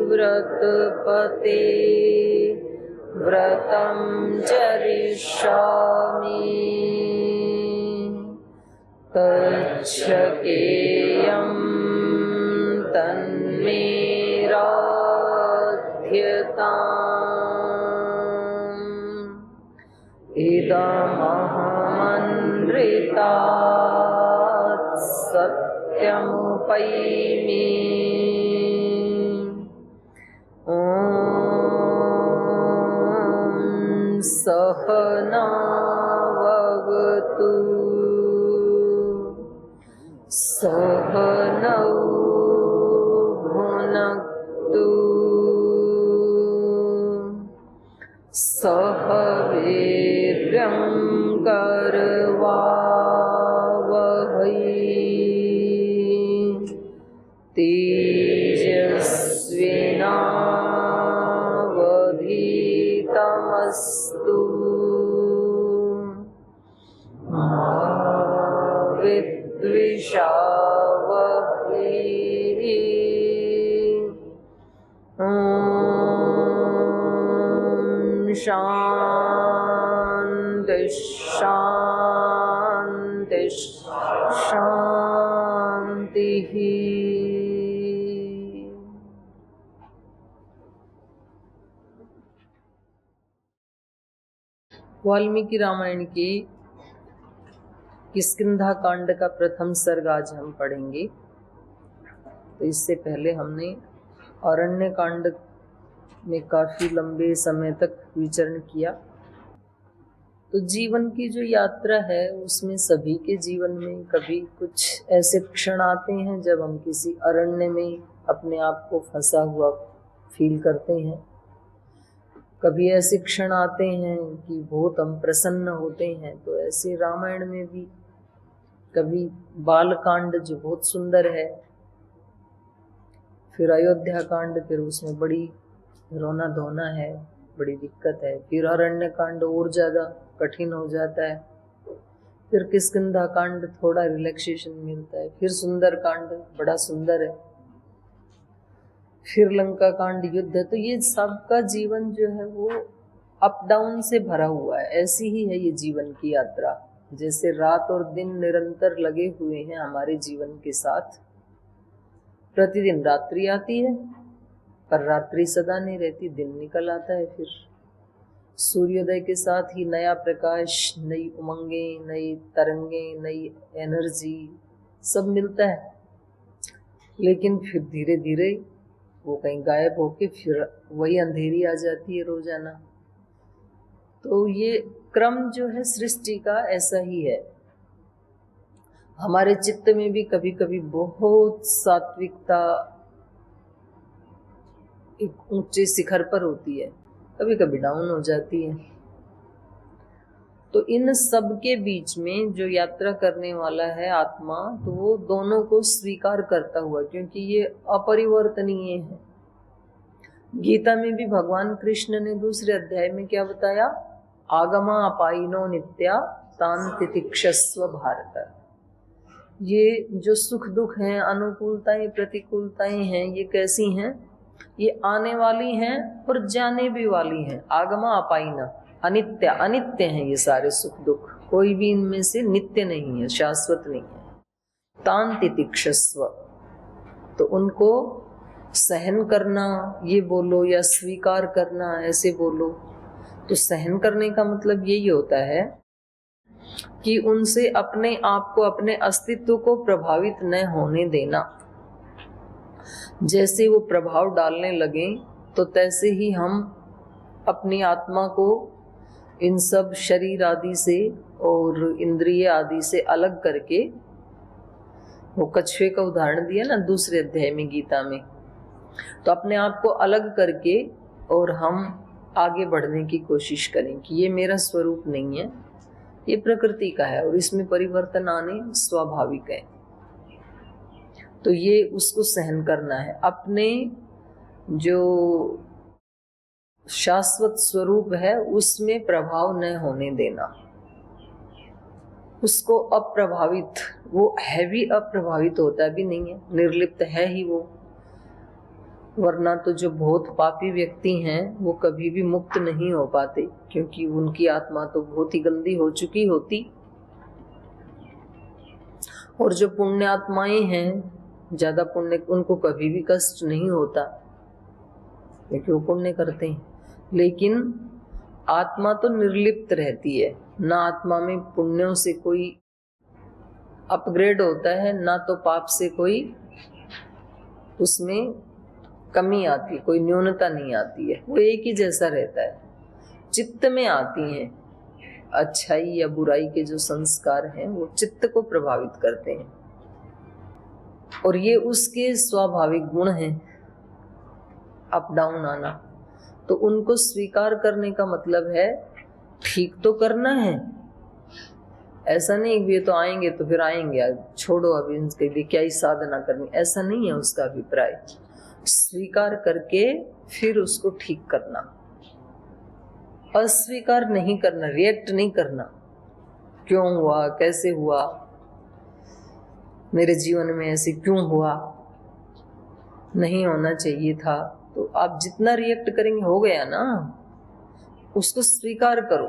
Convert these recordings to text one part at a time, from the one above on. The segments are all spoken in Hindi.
व्रतपते व्रतं चरिष्यामि तच्छकेयं तन्मे राध्यताम् इदमहमनृतात् सत्यमुपैमि सहनावतु सहनौ भुनक्तु सह वीर्यं करवावहै तेजस्विनावधीतमस्तु मा विद्विषावहै। शांति शांति शांति। वाल्मीकि रामायण की किष्किंधा कांड का प्रथम सर्ग आज हम पढ़ेंगे। तो इससे पहले हमने अरण्य कांड में काफी लंबे समय तक विचरण किया। तो जीवन की जो यात्रा है उसमें सभी के जीवन में कभी कुछ ऐसे क्षण आते हैं जब हम किसी अरण्य में अपने आप को फंसा हुआ फील करते हैं। कभी ऐसे क्षण आते हैं कि बहुत हम प्रसन्न होते हैं। तो ऐसे रामायण में भी कभी बाल कांड जो बहुत सुंदर है, फिर अयोध्या कांड, फिर उसमें बड़ी रोना धोना है, बड़ी दिक्कत है, फिर अरण्य कांड और ज्यादा कठिन हो जाता है, फिर किष्किंधा कांड थोड़ा रिलैक्सेशन मिलता है, फिर सुंदर कांड बड़ा सुंदर है, फिर लंका कांड युद्ध है। तो ये सबका जीवन जो है वो अप डाउन से भरा हुआ है। ऐसी ही है ये जीवन की यात्रा। जैसे रात और दिन निरंतर लगे हुए हैं हमारे जीवन के साथ। प्रतिदिन रात्रि आती है पर रात्रि सदा नहीं रहती, दिन निकल आता है। फिर सूर्योदय के साथ ही नया प्रकाश, नई उमंगें, नई तरंगें, नई एनर्जी सब मिलता है। लेकिन फिर धीरे धीरे वो कहीं गायब होके फिर वही अंधेरी आ जाती है रोजाना। तो ये क्रम जो है सृष्टि का ऐसा ही है। हमारे चित्त में भी कभी कभी बहुत सात्विकता एक ऊंचे शिखर पर होती है, कभी कभी डाउन हो जाती है। तो इन सब के बीच में जो यात्रा करने वाला है आत्मा, तो वो दोनों को स्वीकार करता हुआ, क्योंकि ये अपरिवर्तनीय है। गीता में भी भगवान कृष्ण ने दूसरे अध्याय में क्या बताया? आगमा अपाइनो नित्या तान तितिक्षस्व भारत। ये जो सुख दुख हैं, अनुकूलताएं प्रतिकूलताएं हैं, ये कैसी हैं? ये आने वाली हैं और जाने भी वाली हैं। आगमा अपाइना, अनित्य, अनित्य हैं ये सारे सुख दुख, कोई भी इनमें से नित्य नहीं है, शाश्वत नहीं है। तान तितिक्षस्व, तो उनको सहन करना ये बोलो या स्वीकार करना ऐसे बोलो। तो सहन करने का मतलब यही होता है कि उनसे अपने आप को, अपने अस्तित्व को प्रभावित न होने देना। जैसे वो प्रभाव डालने लगे तो तैसे ही हम अपनी आत्मा को इन सब शरीर आदि से और इंद्रिय आदि से अलग करके, वो कछुए का उदाहरण दिया ना दूसरे अध्याय में गीता में, तो अपने आप को अलग करके और हम आगे बढ़ने की कोशिश करें कि ये मेरा स्वरूप नहीं है, ये प्रकृति का है और इसमें परिवर्तन आने स्वाभाविक है। तो ये उसको सहन करना है, अपने जो शाश्वत स्वरूप है उसमें प्रभाव न होने देना, उसको अप्रभावित, वो है भी अप्रभावित होता भी नहीं है, निर्लिप्त है ही वो। वरना तो जो बहुत पापी व्यक्ति हैं वो कभी भी मुक्त नहीं हो पाते, क्योंकि उनकी आत्मा तो बहुत ही गंदी हो चुकी होती। और जो पुण्य आत्माएं हैं, ज्यादा पुण्य, उनको कभी भी कष्ट नहीं होता क्योंकि वो पुण्य करते हैं। लेकिन आत्मा तो निर्लिप्त रहती है, ना आत्मा में पुण्यों से कोई अपग्रेड होता है, ना तो पाप से कोई उसमें कमी आती, कोई न्यूनता नहीं आती है, वो एक ही जैसा रहता है। चित्त में आती हैं अच्छाई या बुराई के जो संस्कार हैं वो चित्त को प्रभावित करते हैं, और ये उसके स्वाभाविक गुण हैं, अप डाउन आना। तो उनको स्वीकार करने का मतलब है ठीक तो करना है, ऐसा नहीं कि ये तो आएंगे तो फिर आएंगे, छोड़ो अभी इनके लिए क्या ही साधना करनी, ऐसा नहीं है उसका अभिप्राय। स्वीकार करके फिर उसको ठीक करना, अस्वीकार नहीं करना, रिएक्ट नहीं करना, क्यों हुआ, कैसे हुआ, मेरे जीवन में ऐसे क्यों हुआ, नहीं होना चाहिए था। तो आप जितना रिएक्ट करेंगे हो गया ना, उसको स्वीकार करो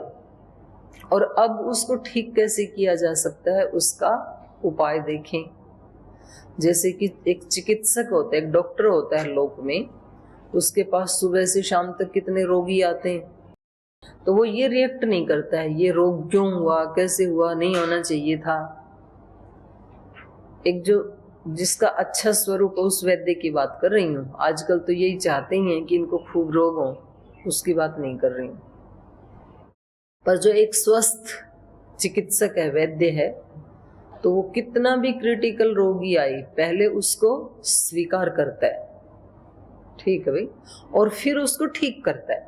और अब उसको ठीक कैसे किया जा सकता है उसका उपाय देखें। जैसे कि एक चिकित्सक होता है, एक डॉक्टर होता है लोक में, उसके पास सुबह से शाम तक कितने रोगी आते हैं, तो वो ये रिएक्ट नहीं करता है ये रोग क्यों हुआ, कैसे हुआ, नहीं होना चाहिए था। एक जो जिसका अच्छा स्वरूप है उस वैद्य की बात कर रही हूँ। आजकल तो यही चाहते ही हैं कि इनको खूब रोग हो, उसकी बात नहीं कर रही हूँ। पर जो एक स्वस्थ चिकित्सक है, वैद्य है, तो वो कितना भी क्रिटिकल रोगी आई पहले उसको स्वीकार करता है, ठीक है भाई, और फिर उसको ठीक करता है।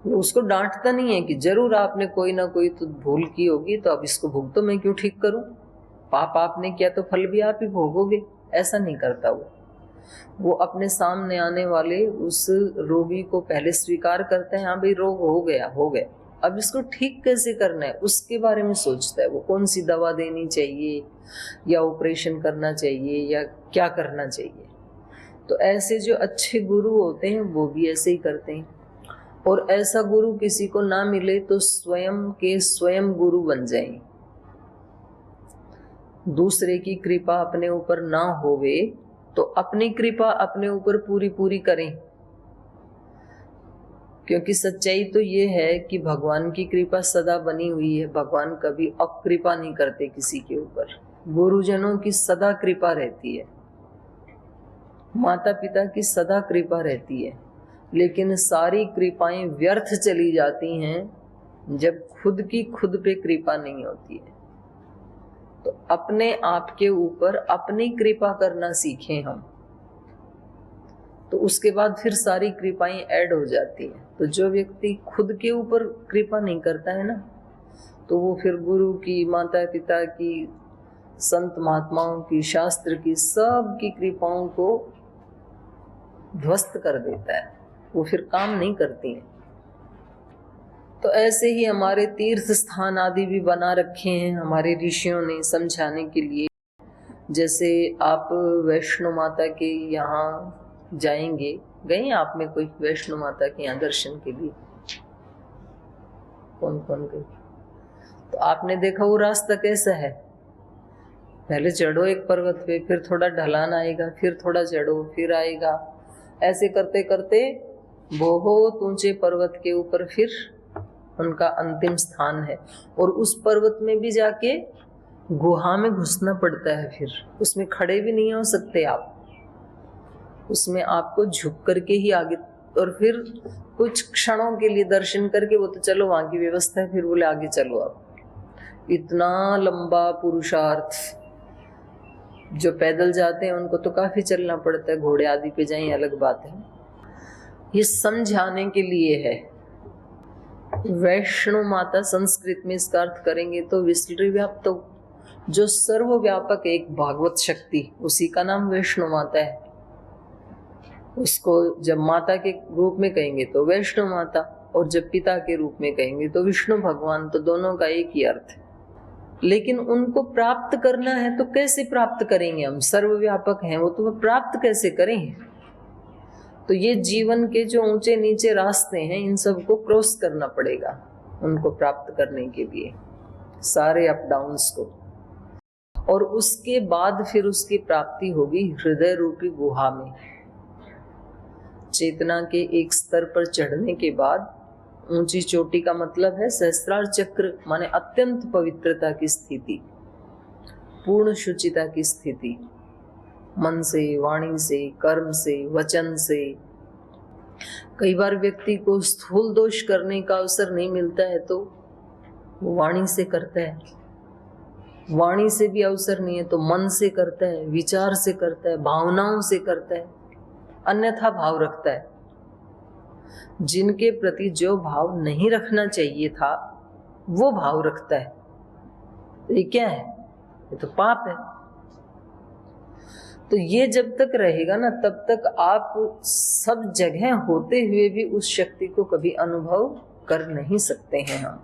वो उसको डांटता नहीं है कि जरूर आपने कोई ना कोई तो भूल की होगी, तो अब इसको भुगतो, मैं क्यों ठीक करूं, पाप आपने किया तो फल भी आप ही भोगोगे, ऐसा नहीं करता वो अपने सामने आने वाले उस रोगी को पहले स्वीकार करता है, हाँ भाई रोग हो गया, अब इसको ठीक कैसे करना है उसके बारे में सोचता है। वो कौन सी दवा देनी चाहिए या ऑपरेशन करना चाहिए या क्या करना चाहिए। तो ऐसे जो अच्छे गुरु होते हैं वो भी ऐसे ही करते हैं। और ऐसा गुरु किसी को ना मिले तो स्वयं के स्वयं गुरु बन जाएं। दूसरे की कृपा अपने ऊपर ना होवे तो अपनी कृपा अपने ऊपर पूरी करें, क्योंकि सच्चाई तो ये है कि भगवान की कृपा सदा बनी हुई है। भगवान कभी अकृपा नहीं करते किसी के ऊपर। गुरुजनों की सदा कृपा रहती है, माता पिता की सदा कृपा रहती है, लेकिन सारी कृपाएं व्यर्थ चली जाती हैं जब खुद की खुद पे कृपा नहीं होती है। तो अपने आप के ऊपर अपनी कृपा करना सीखें हम, तो उसके बाद फिर सारी कृपाएं ऐड हो जाती हैं। तो जो व्यक्ति खुद के ऊपर कृपा नहीं करता है ना, तो वो फिर गुरु की, माता पिता की, संत महात्माओं की, शास्त्र की, सब की कृपाओं को ध्वस्त कर देता है, वो फिर काम नहीं करती हैं। तो ऐसे ही हमारे तीर्थ स्थान आदि भी बना रखे हैं हमारे ऋषियों ने समझाने के लिए। जैसे आप वैष्णो माता के यहाँ जाएंगे, गए आप में कोई वैष्णो माता के यहाँ दर्शन के लिए? कौन कौन गए? तो आपने देखा वो रास्ता कैसा है, पहले चढ़ो एक पर्वत पे, फिर थोड़ा ढलान आएगा, फिर थोड़ा चढ़ो, फिर आएगा, ऐसे करते करते बहुत ऊंचे पर्वत के ऊपर फिर उनका अंतिम स्थान है। और उस पर्वत में भी जाके गुहा में घुसना पड़ता है, फिर उसमें खड़े भी नहीं हो सकते आप, उसमें आपको झुक करके ही आगे और फिर कुछ क्षणों के लिए दर्शन करके वो तो चलो वहां की व्यवस्था है, फिर बोले आगे चलो। अब इतना लंबा पुरुषार्थ, जो पैदल जाते हैं उनको तो काफी चलना पड़ता है, घोड़े आदि पे जाएं अलग बात है। ये समझाने के लिए है। वैष्णो माता संस्कृत में इसका अर्थ करेंगे तो विश्वव्याप्त, तो जो सर्वव्यापक एक भागवत शक्ति, उसी का नाम वैष्णो माता है। उसको जब माता के रूप में कहेंगे तो वैष्णो माता, और जब पिता के रूप में कहेंगे तो विष्णु भगवान, तो दोनों का एक ही अर्थ है। लेकिन उनको प्राप्त करना है तो कैसे प्राप्त करेंगे? हम सर्वव्यापक हैं, वो तो प्राप्त कैसे करें? तो ये जीवन के जो ऊंचे नीचे रास्ते हैं, इन सबको क्रॉस करना पड़ेगा उनको प्राप्त करने के लिए, सारे अप डाउन्स को। और उसके बाद फिर उसकी प्राप्ति होगी हृदय रूपी गुहा में। चेतना के एक स्तर पर चढ़ने के बाद, ऊंची चोटी का मतलब है सहस्त्रार चक्र, माने अत्यंत पवित्रता की स्थिति, पूर्ण शुचिता की स्थिति, मन से, वाणी से, कर्म से, वचन से। कई बार व्यक्ति को स्थूल दोष करने का अवसर नहीं मिलता है तो वो वाणी से करता है, वाणी से भी अवसर नहीं है तो मन से करता है, विचार से करता है, भावनाओं से करता है, अन्यथा भाव रखता है। जिनके प्रति जो भाव नहीं रखना चाहिए था वो भाव रखता है। तो ये क्या है? ये तो पाप है। तो ये जब तक रहेगा ना, तब तक आप सब जगह होते हुए भी उस शक्ति को कभी अनुभव कर नहीं सकते हैं। हम,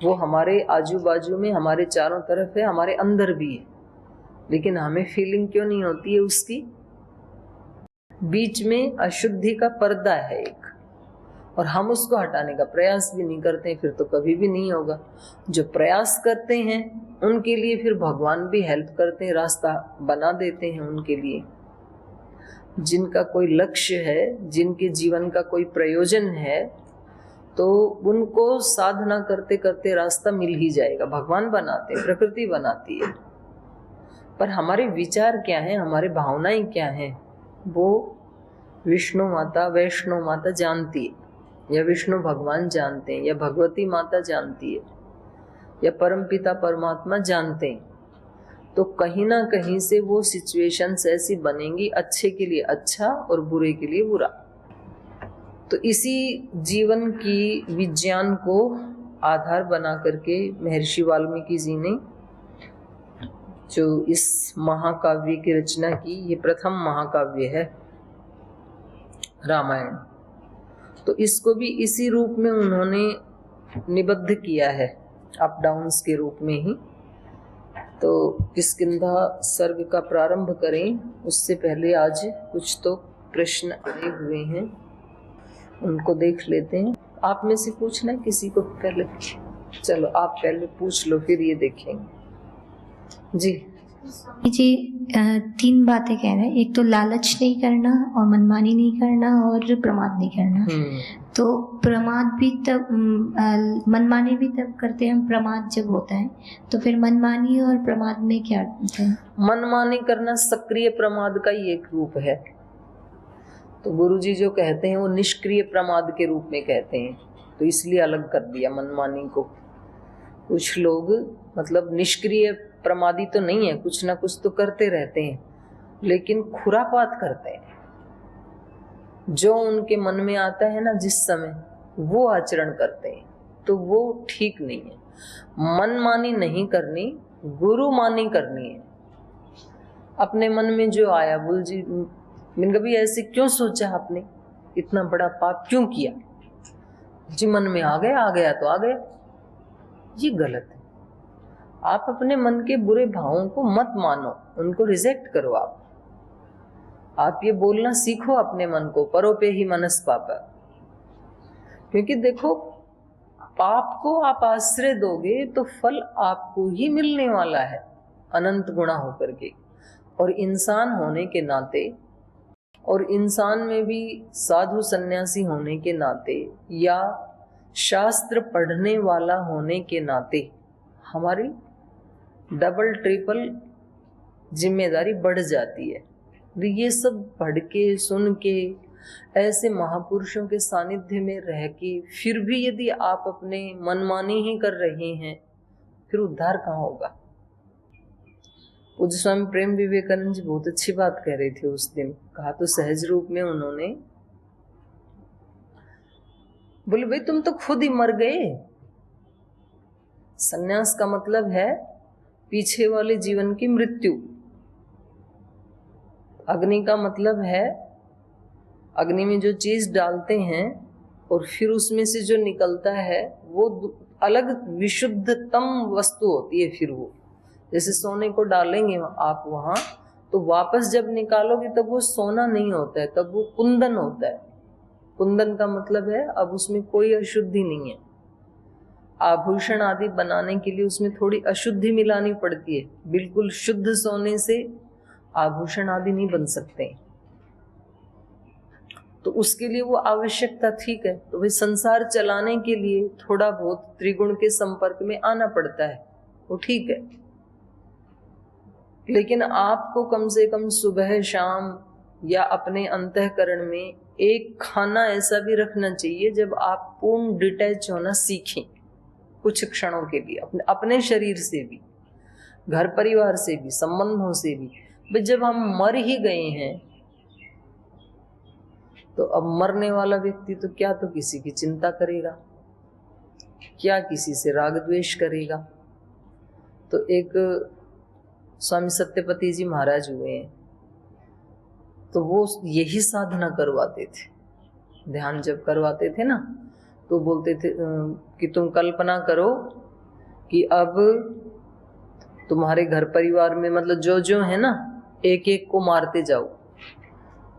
वो हमारे आजू बाजू में, हमारे चारों तरफ है, हमारे अंदर भी है, लेकिन हमें फीलिंग क्यों नहीं होती है उसकी? बीच में अशुद्धि का पर्दा है एक, और हम उसको हटाने का प्रयास भी नहीं करते, फिर तो कभी भी नहीं होगा। जो प्रयास करते हैं उनके लिए फिर भगवान भी हेल्प करते हैं, रास्ता बना देते हैं उनके लिए। जिनका कोई लक्ष्य है, जिनके जीवन का कोई प्रयोजन है, तो उनको साधना करते करते रास्ता मिल ही जाएगा। भगवान बनाते हैं, प्रकृति बनाती है, पर हमारे विचार क्या हैं, हमारे भावनाएं क्या हैं, वो विष्णु माता, वैष्णो माता जानती है, या विष्णु भगवान जानते हैं, या भगवती माता जानती है, या परमपिता परमात्मा जानते हैं। तो कहीं ना कहीं से वो सिचुएशंस ऐसी बनेंगी, अच्छे के लिए अच्छा और बुरे के लिए बुरा। तो इसी जीवन की विज्ञान को आधार बना करके महर्षि वाल्मीकि जी ने जो इस महाकाव्य की रचना की, ये प्रथम महाकाव्य है रामायण। तो इसको भी इसी रूप में उन्होंने निबद्ध किया है, अप डाउन्स के रूप में ही। तो किष्किंधा सर्ग का प्रारंभ करें उससे पहले आज कुछ तो प्रश्न आए हुए हैं, उनको देख लेते हैं। आप में से पूछना है किसी को पहले? चलो आप पहले पूछ लो, फिर ये देखेंगे। जी जी, 3 बातें कह रहे हैं। एक तो लालच नहीं करना, और मनमानी नहीं करना, और प्रमाद नहीं करना। तो प्रमाद भी तब, मनमानी भी तब करते हैं हम प्रमाद जब होता है। तो फिर मनमानी और प्रमाद में क्या अंतर है? मनमानी करना सक्रिय प्रमाद का ही एक रूप है। तो गुरुजी जो कहते हैं वो निष्क्रिय प्रमाद के रूप में कहते हैं, तो इसलिए अलग कर दिया मनमानी को। कुछ लोग मतलब निष्क्रिय प्रमादी तो नहीं है, कुछ ना कुछ तो करते रहते हैं, लेकिन खुरापात करते हैं। जो उनके मन में आता है ना जिस समय, वो आचरण करते हैं, तो वो ठीक नहीं है। मनमानी नहीं करनी, गुरुमानी करनी है। अपने मन में जो आया, बोल जी मैंने कभी ऐसे क्यों सोचा, आपने इतना बड़ा पाप क्यों किया? जी मन में आ गया तो आ गया। ये गलत है। आप अपने मन के बुरे भावों को मत मानो, उनको रिजेक्ट करो। आप ये बोलना सीखो अपने मन को, परो पे ही मनस पापा। क्योंकि देखो, पाप को आप आश्रय दोगे तो फल आपको ही मिलने वाला है, अनंत गुणा होकर के। और इंसान होने के नाते, और इंसान में भी साधु सन्यासी होने के नाते, या शास्त्र पढ़ने वाला होने के नाते, हमारी डबल ट्रिपल जिम्मेदारी बढ़ जाती है। ये सब पढ़ के, सुन के, ऐसे महापुरुषों के सानिध्य में रह के फिर भी यदि आप अपने मनमानी ही कर रहे हैं, फिर उद्धार कहाँ होगा। पूज्य स्वामी प्रेम विवेकानंद जी बहुत अच्छी बात कह रहे थे उस दिन। कहा तो सहज रूप में उन्होंने, बोले भाई तुम तो खुद ही मर गए। संन्यास का मतलब है पीछे वाले जीवन की मृत्यु। अग्नि का मतलब है अग्नि में जो चीज डालते हैं और फिर उसमें से जो निकलता है वो अलग विशुद्धतम वस्तु होती है। फिर वो जैसे सोने को डालेंगे आप वहां, तो वापस जब निकालोगे तब वो सोना नहीं होता है, तब वो कुंदन होता है। कुंदन का मतलब है अब उसमें कोई अशुद्धि नहीं है। आभूषण आदि बनाने के लिए उसमें थोड़ी अशुद्धि मिलानी पड़ती है। बिल्कुल शुद्ध सोने से आभूषण आदि नहीं बन सकते, तो उसके लिए वो आवश्यकता ठीक है। तो भाई संसार चलाने के लिए थोड़ा बहुत त्रिगुण के संपर्क में आना पड़ता है, वो ठीक है। लेकिन आपको कम से कम सुबह शाम या अपने अंतःकरण में एक खाना ऐसा भी रखना चाहिए जब आप पूर्ण डिटैच होना सीखें कुछ क्षणों के लिए, अपने शरीर से भी, घर परिवार से भी, संबंधों से भी। भाई जब हम मर ही गए हैं तो अब मरने वाला व्यक्ति तो क्या तो किसी की चिंता करेगा, क्या किसी से राग द्वेष करेगा। तो एक स्वामी सत्यपति जी महाराज हुए हैं, तो वो यही साधना करवाते थे, ध्यान जब करवाते थे ना, तो बोलते थे कि तुम कल्पना करो कि अब तुम्हारे घर परिवार में मतलब जो जो है ना, एक एक को मारते जाओ।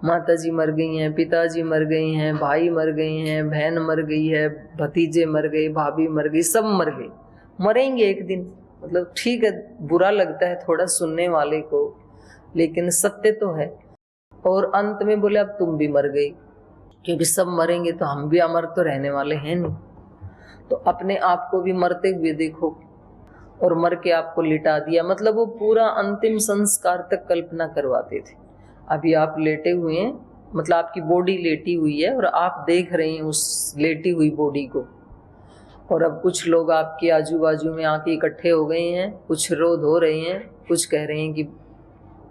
माता जी मर गई हैं, पिताजी मर गए हैं, भाई मर गए हैं, बहन मर गई है, भतीजे मर गए, भाभी मर गई, सब मर गए, मरेंगे एक दिन। मतलब ठीक है, बुरा लगता है थोड़ा सुनने वाले को, लेकिन सत्य तो है। और अंत में बोले अब तुम भी मर गई, क्योंकि सब मरेंगे तो हम भी अमर तो रहने वाले हैं नहीं। तो अपने आप को भी मरते हुए देखो, और मर के आपको लिटा दिया। मतलब वो पूरा अंतिम संस्कार तक कल्पना करवाते थे। अभी आप लेटे हुए हैं, मतलब आपकी बॉडी लेटी हुई है और आप देख रहे हैं उस लेटी हुई बॉडी को, और अब कुछ लोग आपके आजू बाजू में आके इकट्ठे हो गए हैं, कुछ रो धो रहे हैं, कुछ कह रहे हैं कि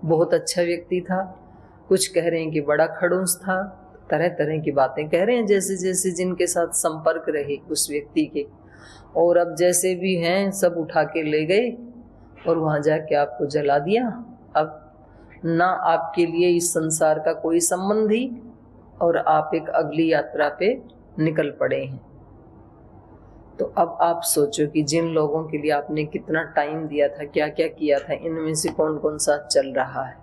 बहुत अच्छा व्यक्ति था, कुछ कह रहे हैं कि बड़ा खड़ूस था, तरह तरह की बातें कह रहे हैं जैसे जैसे जिनके साथ संपर्क रहे उस व्यक्ति के। और अब जैसे भी हैं सब उठा के ले गए और वहां जाके आपको जला दिया। अब ना आपके लिए इस संसार का कोई संबंध ही, और आप एक अगली यात्रा पे निकल पड़े हैं। तो अब आप सोचो कि जिन लोगों के लिए आपने कितना टाइम दिया था, क्या क्या किया था, इनमें से कौन कौन सा चल रहा है।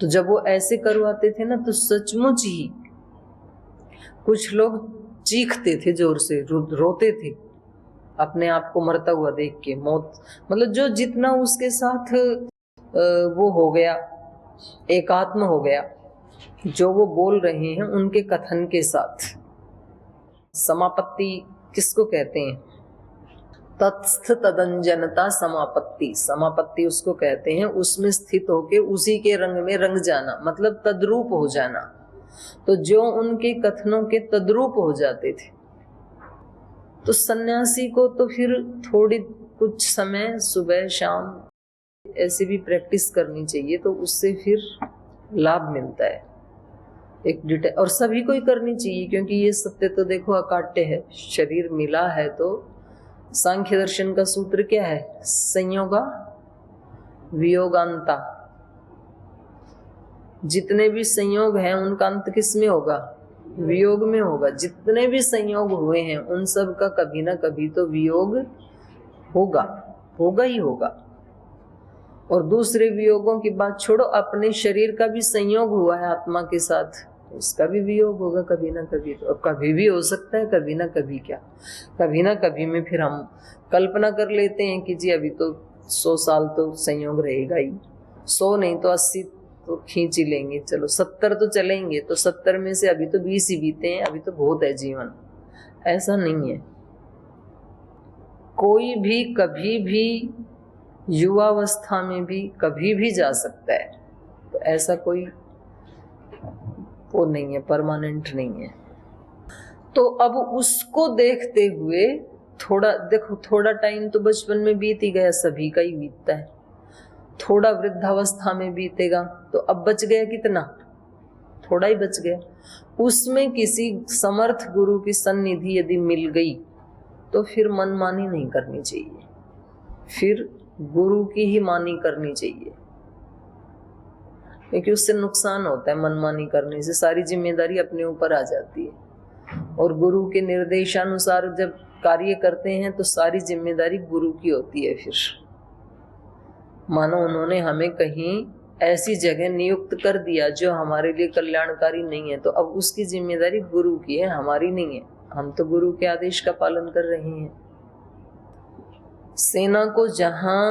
तो जब वो ऐसे करवाते थे ना, तो सचमुच ही कुछ लोग चीखते थे जोर से, रोते थे अपने आप को मरता हुआ देख के। मौत मतलब जो जितना उसके साथ वो हो गया, एकात्म हो गया, जो वो बोल रहे हैं उनके कथन के साथ। समापत्ति किसको कहते हैं? तत्स्थ तदंजनता समापत्ति। समापत्ति उसको कहते हैं उसमें स्थित होके उसी के रंग में रंग जाना, मतलब तद्रूप हो जाना। तो जो उनके कथनों के तद्रूप हो जाते थे, तो सन्यासी को तो फिर थोड़ी कुछ समय सुबह शाम ऐसे भी प्रैक्टिस करनी चाहिए, तो उससे फिर लाभ मिलता है एक डिटेल। और सभी को ही करनी चाहिए, क्योंकि ये सत्य तो देखो अकाट्य है। शरीर मिला है तो सांख्य दर्शन का सूत्र क्या है? संयोगा वियोगांता। जितने भी संयोग हैं उनका अंत किस में होगा? वियोग में होगा। जितने भी संयोग हुए हैं उन सब का कभी ना कभी तो वियोग होगा, होगा ही होगा। और दूसरे वियोगों की बात छोड़ो, अपने शरीर का भी संयोग हुआ है आत्मा के साथ, उसका भी वियोग होगा कभी ना कभी। तो अब कभी भी हो सकता है, कभी ना कभी क्या, कभी ना कभी में फिर हम कल्पना कर लेते हैं कि जी अभी तो 100 साल तो संयोग रहेगा ही, 100 नहीं तो 80 तो खींच ही लेंगे, चलो 70 तो चलेंगे, तो 70 में से अभी तो 20 ही बीते हैं, अभी तो बहुत है जीवन। ऐसा नहीं है। कोई भी कभी भी युवावस्था में भी कभी भी जा सकता है। तो ऐसा कोई वो नहीं है, परमानेंट नहीं है। तो अब उसको देखते हुए थोड़ा टाइम तो बचपन में बीत ही गया, सभी का ही बीतता है, थोड़ा वृद्धावस्था में बीतेगा, तो अब बच गया कितना, थोड़ा ही बच गया। उसमें किसी समर्थ गुरु की सन्निधि यदि मिल गई तो फिर मनमानी नहीं करनी चाहिए, फिर गुरु की ही मानी करनी चाहिए, क्योंकि उससे नुकसान होता है। मनमानी करने से सारी जिम्मेदारी अपने ऊपर आ जाती है, और गुरु के निर्देशानुसार जब कार्य करते हैं तो सारी जिम्मेदारी गुरु की होती है। फिर मानो उन्होंने हमें कहीं ऐसी जगह नियुक्त कर दिया जो हमारे लिए कल्याणकारी नहीं है, तो अब उसकी जिम्मेदारी गुरु की है, हमारी नहीं है। हम तो गुरु के आदेश का पालन कर रहे हैं। सेना को जहां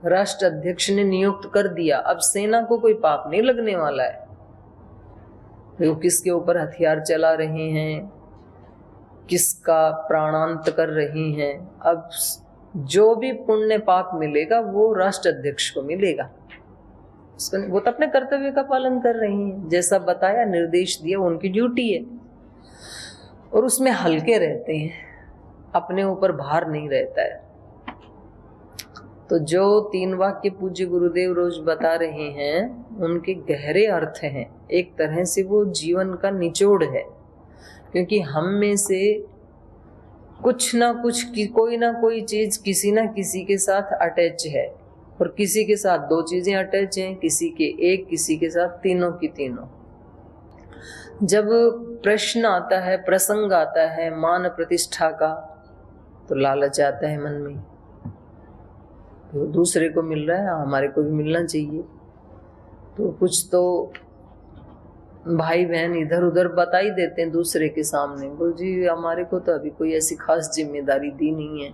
राष्ट्र अध्यक्ष ने नियुक्त कर दिया, अब सेना को कोई पाप नहीं लगने वाला है, वो किसके ऊपर हथियार चला रहे हैं, किसका प्राणांत कर रहे हैं। अब जो भी पुण्य पाप मिलेगा वो राष्ट्र अध्यक्ष को मिलेगा, वो तो अपने कर्तव्य का पालन कर रहे हैं, जैसा बताया निर्देश दिया उनकी ड्यूटी है, और उसमें हल्के रहते हैं, अपने ऊपर भार नहीं रहता है। तो जो 3 वाक्य पूज्य गुरुदेव रोज बता रहे हैं उनके गहरे अर्थ हैं, एक तरह से वो जीवन का निचोड़ है, क्योंकि हम में से कुछ ना कुछ कोई ना कोई चीज किसी ना किसी के साथ अटैच है, और किसी के साथ 2 चीजें अटैच हैं, किसी के एक, किसी के साथ तीनों की तीनों। जब प्रश्न आता है, प्रसंग आता है मान प्रतिष्ठा का, तो लालच आता है मन में, तो दूसरे को मिल रहा है हमारे को भी मिलना चाहिए। तो कुछ तो भाई बहन इधर उधर बता ही देते हैं दूसरे के सामने, बोल जी हमारे को तो अभी कोई ऐसी खास जिम्मेदारी दी नहीं है।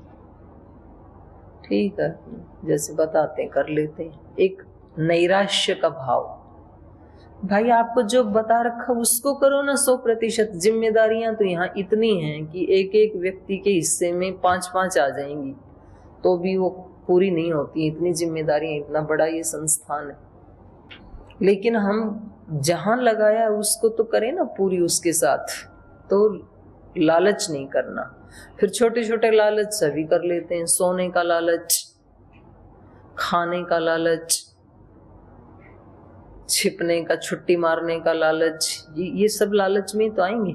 ठीक है, जैसे बताते हैं कर लेते हैं। एक नैराश्य का भाव, भाई आपको जो बता रखा उसको करो ना 100%। जिम्मेदारियां तो यहाँ इतनी हैं कि एक एक व्यक्ति के हिस्से में 5-5 आ जाएंगी तो भी वो पूरी नहीं होती, इतनी जिम्मेदारियां, इतना बड़ा ये संस्थान है। लेकिन हम जहां लगाया उसको तो करें ना पूरी उसके साथ, तो लालच नहीं करना। फिर छोटे छोटे लालच सभी कर लेते हैं, सोने का लालच, खाने का लालच, छिपने का, छुट्टी मारने का लालच, ये सब लालच में तो आएंगे।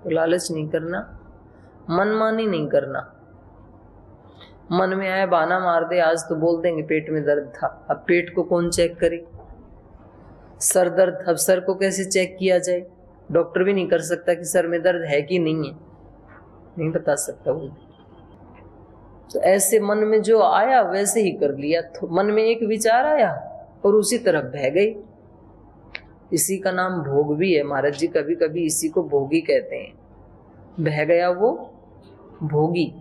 तो लालच नहीं करना, मनमानी नहीं करना। मन में आया बहाना मार दे, आज तो बोल देंगे पेट में दर्द था, अब पेट को कौन चेक करे। सर दर्द, अब सर को कैसे चेक किया जाए, डॉक्टर भी नहीं कर सकता कि सर में दर्द है कि नहीं है, नहीं बता सकता वो। तो ऐसे मन में जो आया वैसे ही कर लिया। तो मन में एक विचार आया और उसी तरफ बह गई। इसी का नाम भोग भी है। महाराज जी कभी कभी इसी को भोगी कहते हैं। बह गया वो भोगी,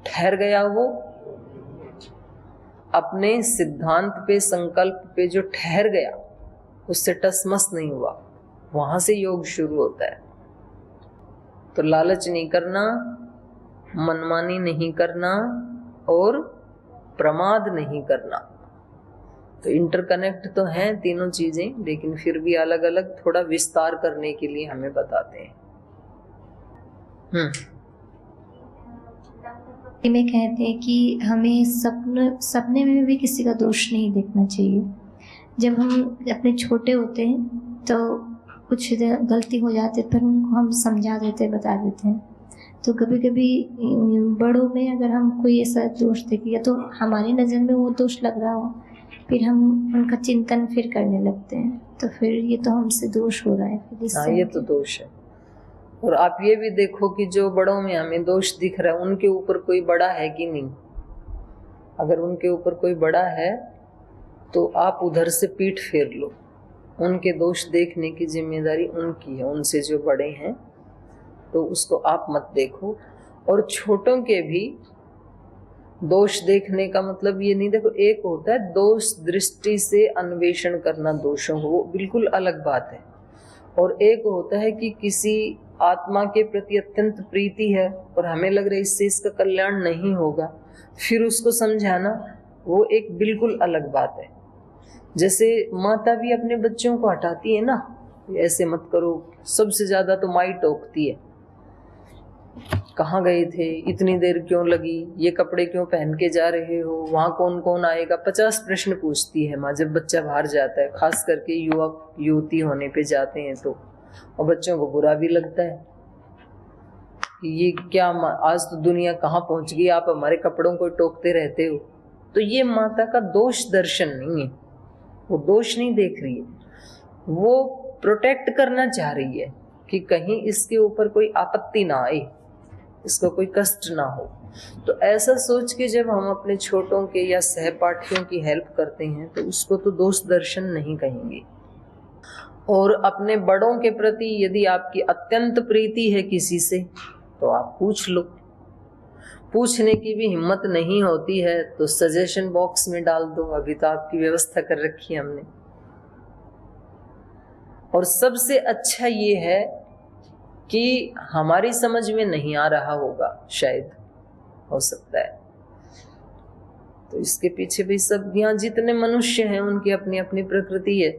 ठहर गया वो अपने सिद्धांत पे, संकल्प पे जो ठहर गया, उससे टसमस नहीं हुआ, वहां से योग शुरू होता है। तो लालच नहीं करना, मनमानी नहीं करना और प्रमाद नहीं करना। तो इंटरकनेक्ट तो हैं तीनों चीजें, लेकिन फिर भी अलग अलग थोड़ा विस्तार करने के लिए हमें बताते हैं। में कहते हैं कि हमें सपने में भी किसी का दोष नहीं देखना चाहिए। जब हम अपने छोटे होते हैं तो कुछ गलती हो जाती है, फिर उनको हम समझा देते, बता देते हैं। तो कभी कभी बड़ों में अगर हम कोई ऐसा दोष देखें तो हमारी नज़र में वो दोष लग रहा हो, फिर हम उनका चिंतन फिर करने लगते हैं, तो फिर ये तो हमसे दोष हो रहा है। फिर ये तो दोष है। और आप ये भी देखो कि जो बड़ों में हमें दोष दिख रहा है, उनके ऊपर कोई बड़ा है कि नहीं। अगर उनके ऊपर कोई बड़ा है तो आप उधर से पीठ फेर लो, उनके दोष देखने की जिम्मेदारी उनकी है, उनसे जो बड़े हैं, तो उसको आप मत देखो। और छोटों के भी दोष देखने का मतलब ये नहीं, देखो एक होता है दोष दृष्टि से अन्वेषण करना दोषों को, वो बिल्कुल अलग बात है। और एक होता है कि किसी आत्मा के प्रति अत्यंत प्रीति है और हमें लग रहा है इससे इसका कल्याण नहीं होगा, फिर उसको समझाना, वो एक बिल्कुल अलग बात है। जैसे माता भी अपने बच्चों को हटाती है ना, ऐसे मत करो। सबसे ज्यादा तो माई टोकती है, कहाँ गए थे, इतनी देर क्यों लगी, ये कपड़े क्यों पहन के जा रहे हो, वहां कौन कौन आएगा, 50 प्रश्न पूछती है माँ जब बच्चा बाहर जाता है, खास करके युवक युवती होने पे जाते हैं तो। और बच्चों को बुरा भी लगता है कि ये क्या आज तो दुनिया कहाँ पहुंच गई, आप हमारे कपड़ों को टोकते रहते हो। तो ये माता का दोष दर्शन नहीं है, वो दोष नहीं देख रही है, वो प्रोटेक्ट करना चाह रही है कि कहीं इसके ऊपर कोई आपत्ति ना आए, इसको कोई कष्ट ना हो। तो ऐसा सोच के जब हम अपने छोटों के या सहपाठियों की हेल्प करते हैं तो उसको तो दोष दर्शन नहीं कहेंगे। और अपने बड़ों के प्रति यदि आपकी अत्यंत प्रीति है किसी से तो आप पूछ लो, पूछने की भी हिम्मत नहीं होती है तो सजेशन बॉक्स में डाल दो, अभी तो आपकी व्यवस्था कर रखी है हमने। और सबसे अच्छा ये है कि हमारी समझ में नहीं आ रहा होगा, शायद हो सकता है, तो इसके पीछे भी सब यहाँ जितने मनुष्य हैं उनकी अपनी अपनी प्रकृति है।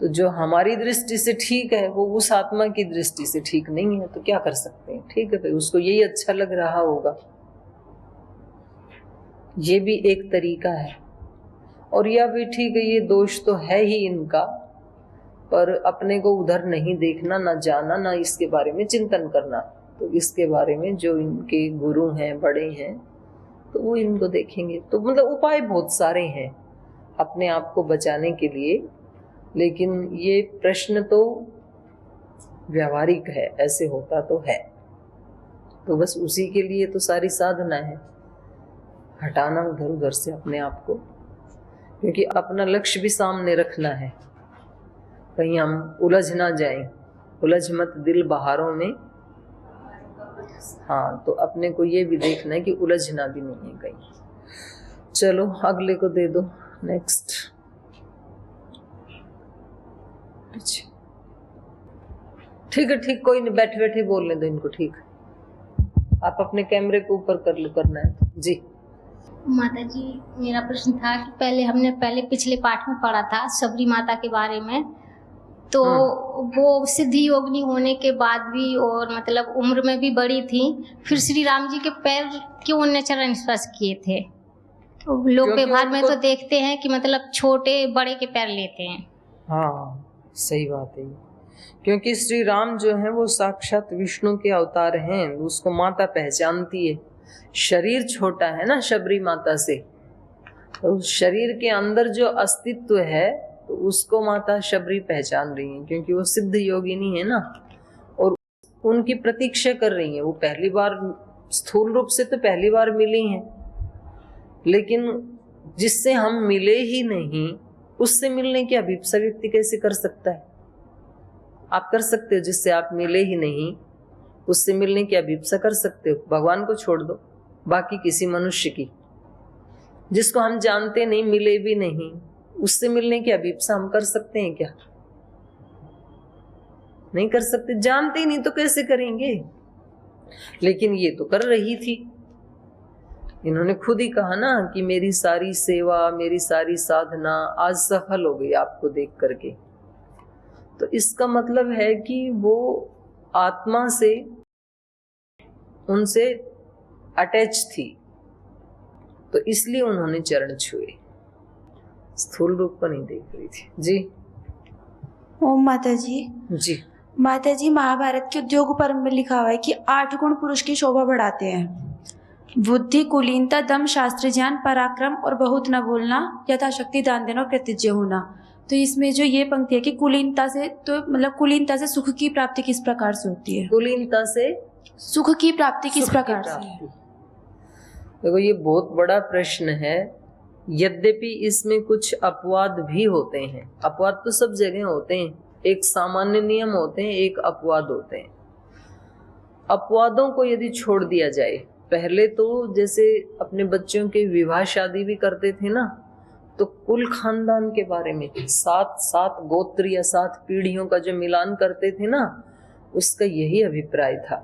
तो जो हमारी दृष्टि से ठीक है वो उस आत्मा की दृष्टि से ठीक नहीं है, तो क्या कर सकते हैं। ठीक है भाई, उसको यही अच्छा लग रहा होगा, ये भी एक तरीका है। और यह भी ठीक है, ये दोष तो है ही इनका, पर अपने को उधर नहीं देखना, ना जाना, ना इसके बारे में चिंतन करना। तो इसके बारे में जो इनके गुरु हैं, बड़े हैं, तो वो इनको देखेंगे। तो मतलब उपाय बहुत सारे हैं अपने आप को बचाने के लिए, लेकिन ये प्रश्न तो व्यावहारिक है, ऐसे होता तो है। तो बस उसी के लिए तो सारी साधना है, हटाना उधर उधर से अपने आप को, क्योंकि अपना लक्ष्य भी सामने रखना है, कहीं हम उलझ ना जाएं। उलझ मत दिल बहारों में, हाँ, तो अपने को ये भी देखना है कि उलझना भी नहीं है कहीं। चलो अगले को दे दो, नेक्स्ट। ठीक है, ठीक, कोई नहीं, बैठे बैठे बोलने दो इनको। ठीक, आप अपने कैमरे को ऊपर कर लो, करना है जी। माता जी, मेरा प्रश्न था कि हमने पिछले पाठ में पढ़ा था शबरी माता के बारे में, तो वो सिद्ध योगिनी होने के बाद भी और मतलब उम्र में भी बड़ी थी, फिर श्री राम जी के पैर क्यों उन्होंने चरण स्पर्श किए थे? तो लोग व्यवहार में तो देखते हैं कि मतलब छोटे बड़े के पैर लेते हैं। हाँ, सही बात है, क्योंकि श्री राम जो है वो साक्षात विष्णु के अवतार हैं, उसको माता पहचानती है। शरीर छोटा है ना शबरी माता से, तो शरीर के अंदर जो अस्तित्व है तो उसको माता शबरी पहचान रही है, क्योंकि वो सिद्ध योगिनी है ना, और उनकी प्रतीक्षा कर रही है। वो पहली बार स्थूल रूप से तो पहली बार मिली हैं, लेकिन जिससे हम मिले ही नहीं उससे मिलने की अभिप्सा व्यक्ति कैसे कर सकता है? आप कर सकते हो, जिससे आप मिले ही नहीं उससे मिलने की अभिप्सा कर सकते हो। भगवान को छोड़ दो, बाकी किसी मनुष्य की जिसको हम जानते नहीं, मिले भी नहीं, उससे मिलने की अभिप्सा हम कर सकते हैं क्या? नहीं कर सकते, जानते ही नहीं तो कैसे करेंगे। लेकिन ये तो कर रही थी, इन्होंने खुद ही कहा ना कि मेरी सारी सेवा, मेरी सारी साधना आज सफल हो गई आपको देख करके। तो इसका मतलब है कि वो आत्मा से उनसे अटैच थी, तो इसलिए उन्होंने चरण छुए, स्थूल रूप को नहीं देख रही थी जी। ओम माता जी। जी माता जी, महाभारत के उद्योग पर्व में लिखा हुआ है कि 8 गुण पुरुष की शोभा बढ़ाते हैं: बुद्धि, कुलीनता, दम, शास्त्र ज्ञान, पराक्रम और बहुत न बोलना, यथाशक्ति दान देना और कृतज्ञ होना। तो इसमें जो ये पंक्ति है कि कुलीनता से, तो मतलब कुलीनता से सुख की प्राप्ति किस प्रकार से होती है? कुलीनता से सुख की प्राप्ति किस प्रकार से? देखो, ये बहुत बड़ा प्रश्न है। यद्यपि इसमें कुछ अपवाद भी होते हैं, अपवाद तो सब जगह होते हैं, एक सामान्य नियम होते हैं, एक अपवाद होते हैं। अपवादों को यदि छोड़ दिया जाए, पहले तो जैसे अपने बच्चों के विवाह शादी भी करते थे ना, तो कुल खानदान के बारे में 7 गोत्र या 7 पीढ़ियों का जो मिलान करते थे ना, उसका यही अभिप्राय था